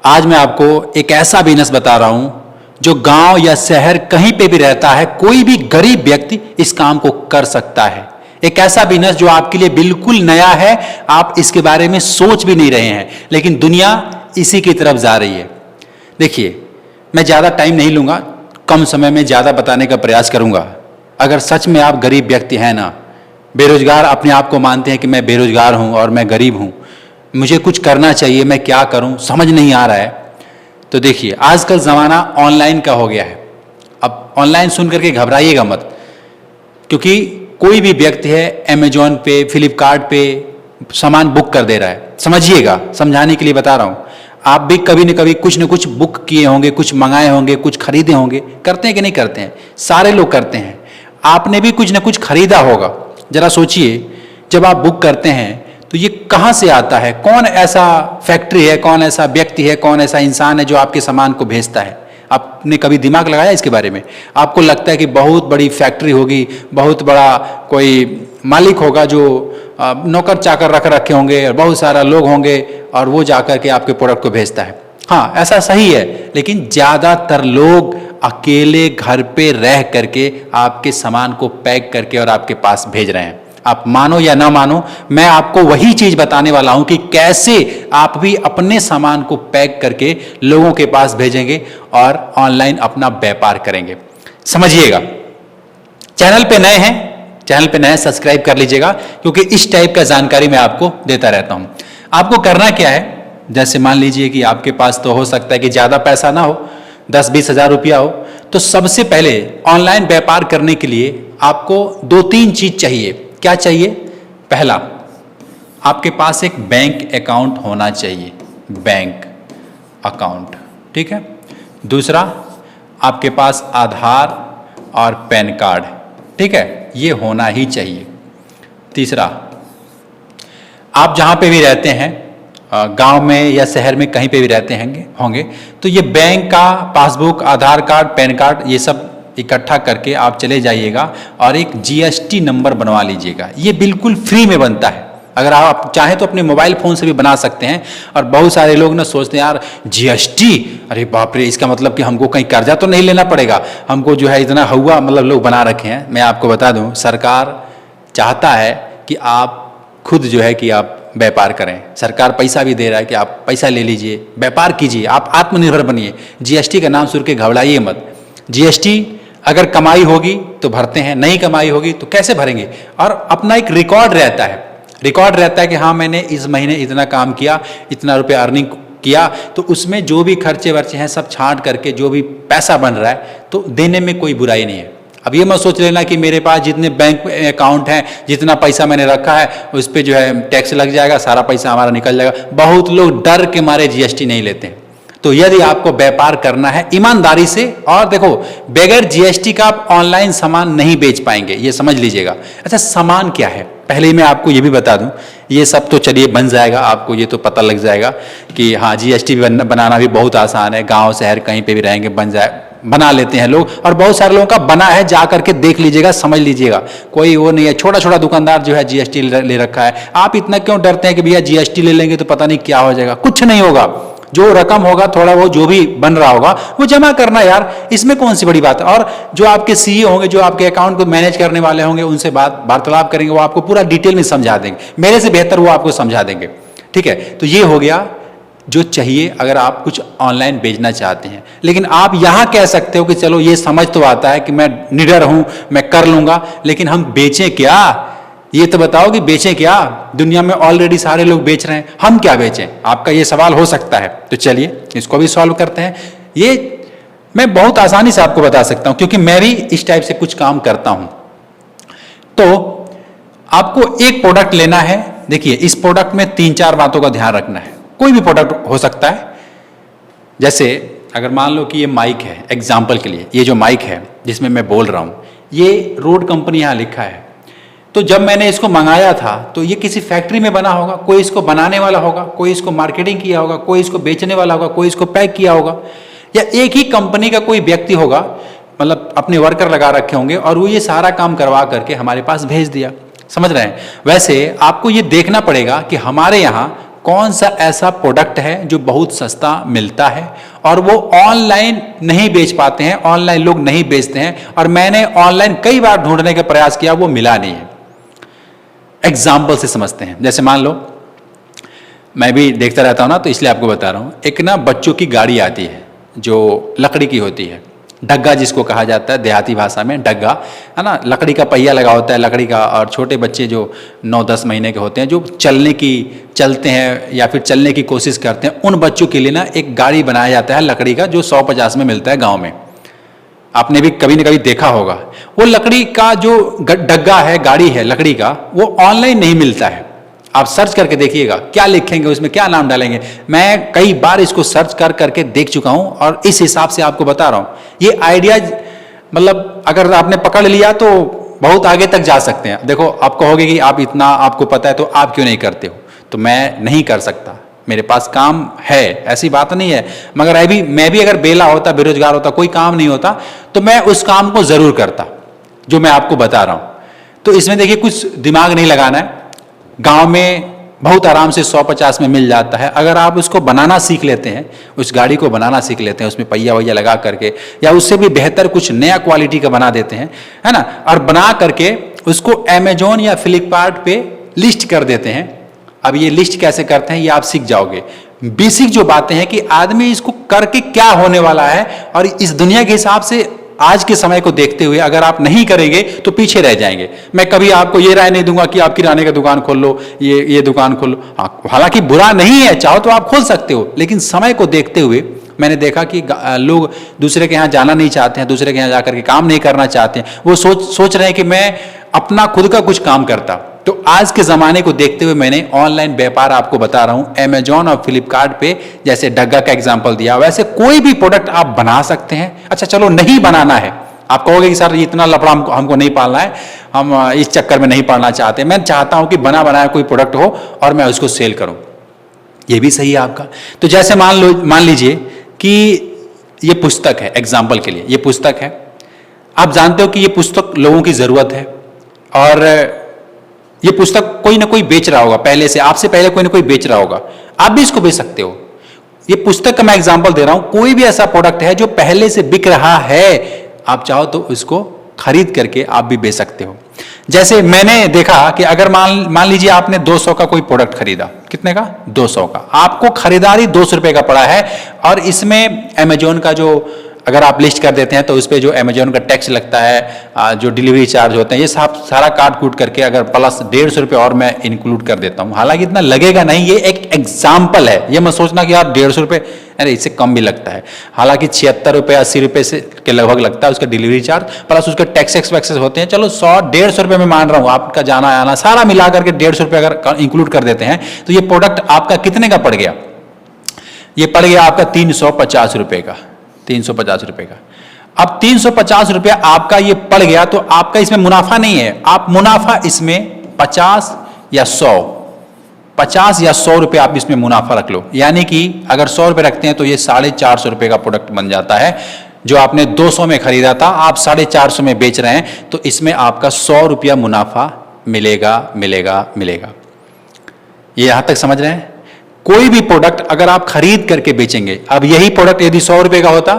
आज मैं आपको एक ऐसा बिजनेस बता रहा हूं जो गांव या शहर कहीं पे भी रहता है, कोई भी गरीब व्यक्ति इस काम को कर सकता है। एक ऐसा बिजनेस जो आपके लिए बिल्कुल नया है, आप इसके बारे में सोच भी नहीं रहे हैं, लेकिन दुनिया इसी की तरफ जा रही है। देखिए, मैं ज़्यादा टाइम नहीं लूँगा, कम समय में ज़्यादा बताने का प्रयास करूँगा। अगर सच में आप गरीब व्यक्ति हैं ना, बेरोजगार अपने आप को मानते हैं कि मैं बेरोजगार हूँ और मैं गरीब हूँ, मुझे कुछ करना चाहिए, मैं क्या करूँ समझ नहीं आ रहा है, तो देखिए आजकल ज़माना ऑनलाइन का हो गया है। अब ऑनलाइन सुन करके घबराइएगा मत, क्योंकि कोई भी व्यक्ति है अमेजोन पे, फ्लिपकार्ट पे सामान बुक कर दे रहा है। समझिएगा, समझाने के लिए बता रहा हूँ। आप भी कभी न कभी कुछ न कुछ बुक किए होंगे, कुछ मंगाए होंगे, कुछ खरीदे होंगे। करते हैं कि नहीं करते हैं? सारे लोग करते हैं। आपने भी कुछ न कुछ खरीदा होगा। जरा सोचिए, जब आप बुक करते हैं तो ये कहाँ से आता है? कौन ऐसा फैक्ट्री है, कौन ऐसा व्यक्ति है, कौन ऐसा इंसान है जो आपके सामान को भेजता है? आपने कभी दिमाग लगाया इसके बारे में? आपको लगता है कि बहुत बड़ी फैक्ट्री होगी, बहुत बड़ा कोई मालिक होगा जो नौकर चाकर रख रखे होंगे, बहुत सारा लोग होंगे और वो जाकर के आपके प्रोडक्ट को भेजता है। हाँ, ऐसा सही है, लेकिन ज़्यादातर लोग अकेले घर पे रह करके आपके सामान को पैक करके और आपके पास भेज रहे हैं। आप मानो या ना मानो, मैं आपको वही चीज बताने वाला हूं कि कैसे आप भी अपने सामान को पैक करके लोगों के पास भेजेंगे और ऑनलाइन अपना व्यापार करेंगे। समझिएगा। चैनल पे नए हैं, सब्सक्राइब कर लीजिएगा, क्योंकि इस टाइप का जानकारी मैं आपको देता रहता हूं। आपको करना क्या है, जैसे मान लीजिए कि आपके पास तो हो सकता है कि ज्यादा पैसा ना हो, 10-20 हजार रुपया हो, तो सबसे पहले ऑनलाइन व्यापार करने के लिए आपको 2-3 चीज चाहिए। क्या चाहिए? पहला, आपके पास एक बैंक अकाउंट होना चाहिए, बैंक अकाउंट, ठीक है। दूसरा, आपके पास आधार और पैन कार्ड, ठीक है, ये होना ही चाहिए। तीसरा, आप जहां पे भी रहते हैं, गांव में या शहर में कहीं पे भी रहते होंगे, तो ये बैंक का पासबुक, आधार कार्ड, पैन कार्ड, ये सब इकट्ठा करके आप चले जाइएगा और एक जीएसटी नंबर बनवा लीजिएगा। ये बिल्कुल फ्री में बनता है। अगर आप चाहें तो अपने मोबाइल फ़ोन से भी बना सकते हैं। और बहुत सारे लोग ना सोचते हैं, यार जीएसटी, अरे बाप रे, इसका मतलब कि हमको कहीं कर्जा तो नहीं लेना पड़ेगा, हमको जो है इतना हुआ, मतलब लोग बना रखे हैं। मैं आपको बता दूं, सरकार चाहता है कि आप खुद जो है कि आप व्यापार करें। सरकार पैसा भी दे रहा है कि आप पैसा ले लीजिए, व्यापार कीजिए, आप आत्मनिर्भर बनिए। जीएसटी का नाम सुन के घबराइए मत। जीएसटी अगर कमाई होगी तो भरते हैं, नहीं कमाई होगी तो कैसे भरेंगे? और अपना एक रिकॉर्ड रहता है कि हाँ, मैंने इस महीने इतना काम किया, इतना रुपये अर्निंग किया, तो उसमें जो भी खर्चे वर्चे हैं सब छांट करके जो भी पैसा बन रहा है तो देने में कोई बुराई नहीं है। अब ये मत सोच लेना कि मेरे पास जितने बैंक अकाउंट हैं, जितना पैसा मैंने रखा है उस पर जो है टैक्स लग जाएगा, सारा पैसा हमारा निकल जाएगा। बहुत लोग डर के मारे जीएसटी नहीं लेते हैं। तो यदि आपको व्यापार करना है ईमानदारी से, और देखो, बगैर जीएसटी का आप ऑनलाइन सामान नहीं बेच पाएंगे, ये समझ लीजिएगा। अच्छा, सामान क्या है? पहले ही मैं आपको ये भी बता दूं, ये सब तो चलिए बन जाएगा, आपको ये तो पता लग जाएगा कि हाँ, जीएसटी बनाना भी बहुत आसान है। गांव शहर कहीं पे भी रहेंगे, बना लेते हैं लोग, और बहुत सारे लोगों का बना है, जा करके देख लीजिएगा, समझ लीजिएगा। कोई वो नहीं है, छोटा छोटा दुकानदार जो है जीएसटी ले रखा है। आप इतना क्यों डरते हैं कि भैया जीएसटी ले लेंगे तो पता नहीं क्या हो जाएगा? कुछ नहीं होगा। जो रकम होगा, थोड़ा वो जो भी बन रहा होगा वो जमा करना यार, इसमें कौन सी बड़ी बात है। और जो आपके सीईओ होंगे, जो आपके अकाउंट को मैनेज करने वाले होंगे, उनसे वार्तालाप करेंगे, वो आपको पूरा डिटेल में समझा देंगे। मेरे से बेहतर वो आपको समझा देंगे, ठीक है। तो ये हो गया जो चाहिए अगर आप कुछ ऑनलाइन बेचना चाहते हैं। लेकिन आप यहां कह सकते हो कि चलो ये समझ तो आता है कि मैं निडर हूं, मैं कर लूंगा, लेकिन हम बेचें क्या? ये तो बताओ कि बेचें क्या? दुनिया में ऑलरेडी सारे लोग बेच रहे हैं, हम क्या बेचें? आपका ये सवाल हो सकता है। तो चलिए इसको भी सॉल्व करते हैं। ये मैं बहुत आसानी से आपको बता सकता हूं, क्योंकि मैं भी इस टाइप से कुछ काम करता हूं। तो आपको एक प्रोडक्ट लेना है। देखिए, इस प्रोडक्ट में 3-4 बातों का ध्यान रखना है। कोई भी प्रोडक्ट हो सकता है। जैसे अगर मान लो कि ये माइक है, एग्जाम्पल के लिए, ये जो माइक है जिसमें मैं बोल रहा हूं, ये रोड कंपनी यहां लिखा है। तो जब मैंने इसको मंगाया था तो ये किसी फैक्ट्री में बना होगा, कोई इसको बनाने वाला होगा, कोई इसको मार्केटिंग किया होगा, कोई इसको बेचने वाला होगा, कोई इसको पैक किया होगा, या एक ही कंपनी का कोई व्यक्ति होगा, मतलब अपने वर्कर लगा रखे होंगे और वो ये सारा काम करवा करके हमारे पास भेज दिया। समझ रहे हैं? वैसे आपको ये देखना पड़ेगा कि हमारे यहाँ कौन सा ऐसा प्रोडक्ट है जो बहुत सस्ता मिलता है और वो ऑनलाइन नहीं बेच पाते हैं, ऑनलाइन लोग नहीं बेचते हैं, और मैंने ऑनलाइन कई बार ढूंढने का प्रयास किया, वो मिला नहीं है। एग्जाम्पल से समझते हैं। जैसे मान लो, मैं भी देखता रहता हूं ना, तो इसलिए आपको बता रहा हूं। एक ना बच्चों की गाड़ी आती है जो लकड़ी की होती है, डग्गा जिसको कहा जाता है देहाती भाषा में, डग्गा है ना। लकड़ी का पहिया लगा होता है लकड़ी का, और छोटे बच्चे जो 9-10 महीने के होते हैं, जो चलते हैं या फिर चलने की कोशिश करते हैं, उन बच्चों के लिए ना एक गाड़ी बनाया जाता है लकड़ी का, जो 150 में मिलता है गाँव में। आपने भी कभी न कभी देखा होगा। वो लकड़ी का जो डग्गा है, गाड़ी है लकड़ी का, वो ऑनलाइन नहीं मिलता है। आप सर्च करके देखिएगा क्या लिखेंगे उसमें, क्या नाम डालेंगे। मैं कई बार इसको सर्च करके देख चुका हूं और इस हिसाब से आपको बता रहा हूं। ये आइडिया मतलब अगर आपने पकड़ लिया तो बहुत आगे तक जा सकते हैं। देखो, आप कहोगे कि आप इतना आपको पता है तो आप क्यों नहीं करते हो, तो मैं नहीं कर सकता, मेरे पास काम है, ऐसी बात नहीं है। मगर अभी मैं भी अगर बेला होता, बेरोजगार होता, कोई काम नहीं होता, तो मैं उस काम को जरूर करता जो मैं आपको बता रहा हूं। तो इसमें देखिए, कुछ दिमाग नहीं लगाना है। गांव में बहुत आराम से 150 में मिल जाता है। अगर आप उसको बनाना सीख लेते हैं, उस गाड़ी को बनाना सीख लेते हैं, उसमें पहिया वैया लगा करके, या उससे भी बेहतर कुछ नया क्वालिटी का बना देते हैं, है ना, और बना करके उसको अमेजोन या फ्लिपकार्ट पे लिस्ट कर देते हैं। अब ये लिस्ट कैसे करते हैं ये आप सीख जाओगे। बेसिक जो बातें हैं कि आदमी इसको करके क्या होने वाला है, और इस दुनिया के हिसाब से आज के समय को देखते हुए अगर आप नहीं करेंगे तो पीछे रह जाएंगे। मैं कभी आपको ये राय नहीं दूंगा कि आप किराने का दुकान खोल लो, ये दुकान खोल लो। हालांकि बुरा नहीं है, चाहो तो आप खोल सकते हो, लेकिन समय को देखते हुए मैंने देखा कि लोग दूसरे के यहाँ जाना नहीं चाहते हैं, दूसरे के यहाँ जाकर के काम नहीं करना चाहते हैं। वो सोच रहे हैं कि मैं अपना खुद का कुछ काम करता। तो आज के ज़माने को देखते हुए मैंने ऑनलाइन व्यापार आपको बता रहा हूं, अमेजॉन और फ्लिपकार्ट पे, जैसे डग्गा का एग्जांपल दिया, वैसे कोई भी प्रोडक्ट आप बना सकते हैं। अच्छा चलो, नहीं बनाना है, आप कहोगे कि सर इतना लफड़ा हमको नहीं पालना है, हम इस चक्कर में नहीं पड़ना चाहते। मैं चाहता हूं कि बना बनाया कोई प्रोडक्ट हो और मैं उसको सेल करूं, ये भी सही है आपका। तो जैसे मान लीजिए कि ये पुस्तक है, एग्जाम्पल के लिए ये पुस्तक है। आप जानते हो कि ये पुस्तक लोगों की ज़रूरत है, और ये पुस्तक कोई ना कोई बेच रहा होगा पहले से, आपसे पहले कोई ना कोई बेच रहा होगा, आप भी इसको बेच सकते हो। ये पुस्तक का मैं एग्जांपल दे रहा हूं। कोई भी ऐसा प्रोडक्ट है जो पहले से बिक रहा है, आप चाहो तो उसको खरीद करके आप भी बेच सकते हो। जैसे मैंने देखा कि अगर मान लीजिए आपने 200 का कोई प्रोडक्ट खरीदा, कितने का? 200 का। आपको खरीदारी 200 रुपए का पड़ा है, और इसमें अमेजोन का जो अगर आप लिस्ट कर देते हैं तो उस पर जो अमेजोन का टैक्स लगता है, जो डिलीवरी चार्ज होते हैं, ये सारा काट कूट करके अगर प्लस 150 रुपये और मैं इंक्लूड कर देता हूँ। हालांकि इतना लगेगा नहीं, ये एक एग्जाम्पल है, ये मत सोचना कि यार 150 रुपये, अरे इससे कम भी लगता है। हालांकि 76 रुपये 80 रुपये से के लगभग लगता है उसका डिलीवरी चार्ज, प्लस उसके टैक्स वैक्सेस होते हैं। चलो 100-150 रुपये में मान रहा हूँ, आपका जाना आना सारा मिला करके 150 रुपये अगर इंक्लूड कर देते हैं, तो ये प्रोडक्ट आपका कितने का पड़ गया? ये पड़ गया आपका 350 रुपये का, 350 रुपये का। अब 350 रुपया आपका ये पड़ गया, तो आपका इसमें मुनाफा नहीं है। आप मुनाफा इसमें 50 या 100 रुपये आप इसमें मुनाफा रख लो। यानी कि अगर 100 रुपये रखते हैं तो ये 450 रुपये का प्रोडक्ट बन जाता है। जो आपने 200 में खरीदा था, आप 450 में बेच रहे हैं, तो इसमें आपका 100 रुपया मुनाफा मिलेगा। ये यहां तक समझ रहे हैं? कोई भी प्रोडक्ट अगर आप खरीद करके बेचेंगे, अब यही प्रोडक्ट यदि 100 रुपये का होता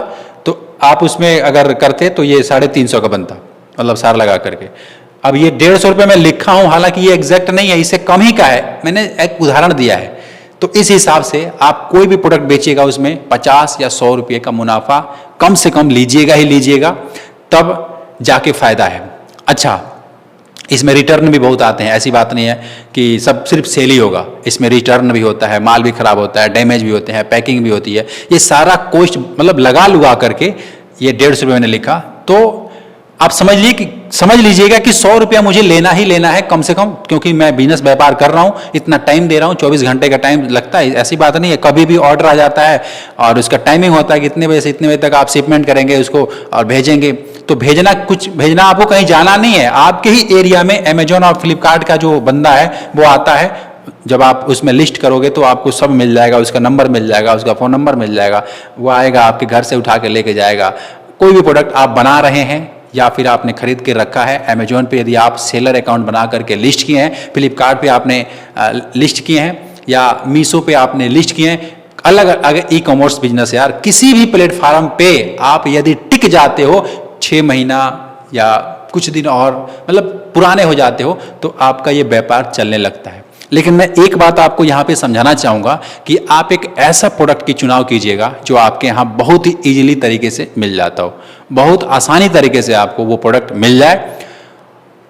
तो आप उसमें अगर करते तो ये 350 का बनता, मतलब सार लगा करके। अब ये 150 रुपये में लिखा हूं, हालांकि ये एग्जैक्ट नहीं है, इससे कम ही का है, मैंने एक उदाहरण दिया है। तो इस हिसाब से आप कोई भी प्रोडक्ट बेचिएगा उसमें 50 या 100 रुपये का मुनाफा कम से कम लीजिएगा, तब जाके फायदा है। अच्छा, इसमें रिटर्न भी बहुत आते हैं, ऐसी बात नहीं है कि सब सिर्फ सेल ही होगा, इसमें रिटर्न भी होता है, माल भी खराब होता है, डैमेज भी होते हैं, पैकिंग भी होती है। ये सारा कॉस्ट मतलब लगा करके ये 150 रुपये मैंने लिखा, तो आप समझ लीजिएगा कि 100 रुपया मुझे लेना ही लेना है कम से कम, क्योंकि मैं बिजनेस व्यापार कर रहा हूं, इतना टाइम दे रहा हूं, 24 घंटे का टाइम लगता है, ऐसी बात नहीं है। कभी भी ऑर्डर आ जाता है और उसका टाइमिंग होता है कि इतने बजे से इतने बजे तक आप शिपमेंट करेंगे उसको और भेजेंगे। तो भेजना आपको कहीं जाना नहीं है, आपके ही एरिया में अमेजोन और फ्लिपकार्ट का जो बंदा है वो आता है। जब आप उसमें लिस्ट करोगे तो आपको सब मिल जाएगा, उसका नंबर मिल जाएगा, उसका फ़ोन नंबर मिल जाएगा, वो आएगा आपके घर से उठा के लेके जाएगा। कोई भी प्रोडक्ट आप बना रहे हैं या फिर आपने खरीद के रखा है, अमेजोन पे यदि आप सेलर अकाउंट बना करके लिस्ट किए हैं, फ्लिपकार्ट पे आपने लिस्ट किए हैं, या मीशो पे आपने लिस्ट किए हैं, अलग अलग ई कॉमर्स बिजनेस यार, किसी भी प्लेटफॉर्म पे आप यदि टिक जाते हो 6 महीना या कुछ दिन और मतलब पुराने हो जाते हो तो आपका ये व्यापार चलने लगता है। लेकिन मैं एक बात आपको यहाँ पे समझाना चाहूँगा कि आप एक ऐसा प्रोडक्ट की चुनाव कीजिएगा जो आपके यहाँ बहुत ही ईजिली तरीके से मिल जाता हो, बहुत आसानी तरीके से आपको वो प्रोडक्ट मिल जाए,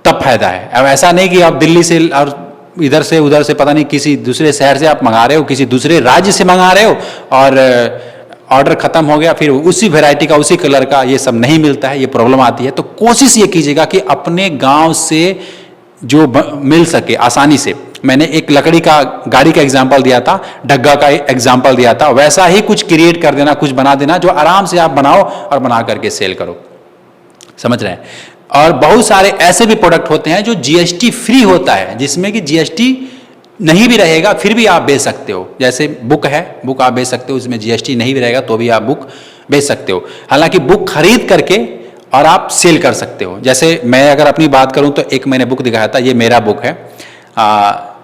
तब फायदा है। अब ऐसा नहीं कि आप दिल्ली से और इधर से उधर से पता नहीं किसी दूसरे शहर से आप मंगा रहे हो, किसी दूसरे राज्य से मंगा रहे हो और ऑर्डर खत्म हो गया, फिर उसी वैरायटी का उसी कलर का ये सब नहीं मिलता है, ये प्रॉब्लम आती है। तो कोशिश ये कीजिएगा कि अपने गांव से जो मिल सके आसानी से। मैंने एक लकड़ी का गाड़ी का एग्जाम्पल दिया था, ढग्गा का एग्जाम्पल दिया था, वैसा ही कुछ क्रिएट कर देना, कुछ बना देना जो आराम से आप बनाओ और बना करके सेल करो। समझ रहे हैं? और बहुत सारे ऐसे भी प्रोडक्ट होते हैं जो जीएसटी फ्री होता है, जिसमें कि जीएसटी नहीं भी रहेगा फिर भी आप बेच सकते हो। जैसे बुक है, बुक आप बेच सकते हो, इसमें जीएसटी नहीं भी रहेगा तो भी आप बुक बेच सकते हो। हालांकि बुक खरीद करके और आप सेल कर सकते हो। जैसे मैं अगर अपनी बात करूं तो एक मैंने बुक दिखाया था, ये मेरा बुक है।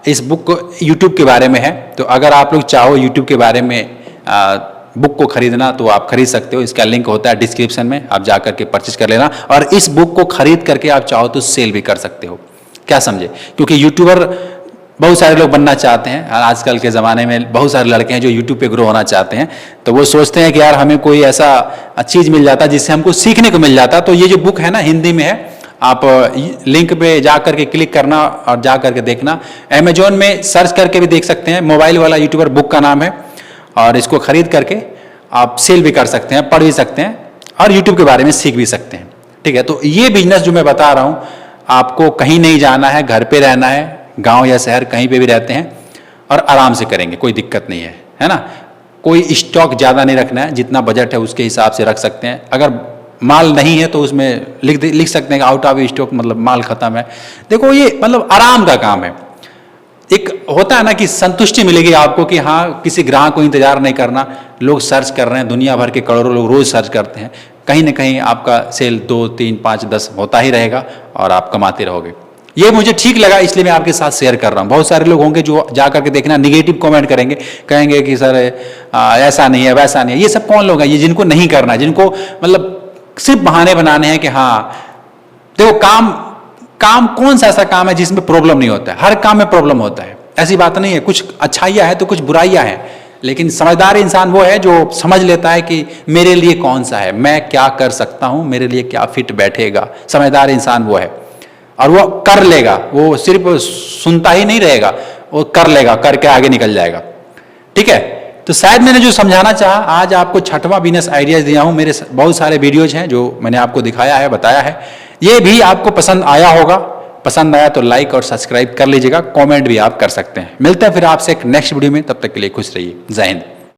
इस बुक यूट्यूब के बारे में है, तो अगर आप लोग चाहो यूट्यूब के बारे में बुक को खरीदना तो आप खरीद सकते हो। इसका लिंक होता है डिस्क्रिप्शन में, आप जा करके परचेज कर लेना। और इस बुक को खरीद करके आप चाहो तो सेल भी कर सकते हो। क्या समझे? क्योंकि यूट्यूबर बहुत सारे लोग बनना चाहते हैं। आजकल के ज़माने में बहुत सारे लड़के हैं जो यूट्यूब पे ग्रो होना चाहते हैं, तो वो सोचते हैं कि यार हमें कोई ऐसा चीज़ मिल जाता जिससे हमको सीखने को मिल जाता। तो ये जो बुक है ना, हिंदी में है, आप लिंक पे जा करके क्लिक करना और जा करके देखना। अमेजोन में सर्च करके भी देख सकते हैं, मोबाइल वाला यूट्यूबर बुक का नाम है, और इसको खरीद करके आप सेल भी कर सकते हैं, पढ़ भी सकते हैं और यूट्यूब के बारे में सीख भी सकते हैं। ठीक है? तो ये बिजनेस जो मैं बता रहा हूँ, आपको कहीं नहीं जाना है, घर पे रहना है, गांव या शहर कहीं पे भी रहते हैं और आराम से करेंगे, कोई दिक्कत नहीं है ना? कोई स्टॉक ज़्यादा नहीं रखना है, जितना बजट है उसके हिसाब से रख सकते हैं। अगर माल नहीं है तो उसमें लिख सकते हैं कि आउट ऑफ स्टॉक, मतलब माल खत्म है। देखो ये मतलब आराम का काम है। एक होता है ना कि संतुष्टि मिलेगी आपको कि हाँ, किसी ग्राहक को इंतजार नहीं करना, लोग सर्च कर रहे हैं, दुनिया भर के करोड़ों लोग रोज सर्च करते हैं, कहीं ना कहीं आपका सेल 2, 3, 5, 10 होता ही रहेगा और आप कमाते रहोगे। ये मुझे ठीक लगा, इसलिए मैं आपके साथ शेयर कर रहा हूँ। बहुत सारे लोग होंगे जो जा करके देखना निगेटिव कमेंट करेंगे, कहेंगे कि सर ऐसा नहीं है, वैसा नहीं है। ये सब कौन लोग हैं? ये जिनको नहीं करना है, जिनको मतलब सिर्फ बहाने बनाने हैं कि हाँ देखो काम कौन सा ऐसा काम है जिसमें प्रॉब्लम नहीं होता है? हर काम में प्रॉब्लम होता है, ऐसी बात नहीं है। कुछ अच्छाइयाँ है तो कुछ बुराइयाँ हैं, लेकिन समझदार इंसान वो है जो समझ लेता है कि मेरे लिए कौन सा है, मैं क्या कर सकता हूँ, मेरे लिए क्या फिट बैठेगा। समझदार इंसान वो है और वो कर लेगा, वो सिर्फ सुनता ही नहीं रहेगा, वो कर लेगा, करके आगे निकल जाएगा। ठीक है? तो शायद मैंने जो समझाना चाहा, आज आपको 6वां बिजनेस आइडियाज दिया हूं। मेरे बहुत सारे वीडियोज हैं जो मैंने आपको दिखाया है, बताया है। ये भी आपको पसंद आया होगा। पसंद आया तो लाइक और सब्सक्राइब कर लीजिएगा, कमेंट भी आप कर सकते हैं। मिलते हैं फिर आपसे एक नेक्स्ट वीडियो में, तब तक के लिए खुश रहिए। जय हिंद।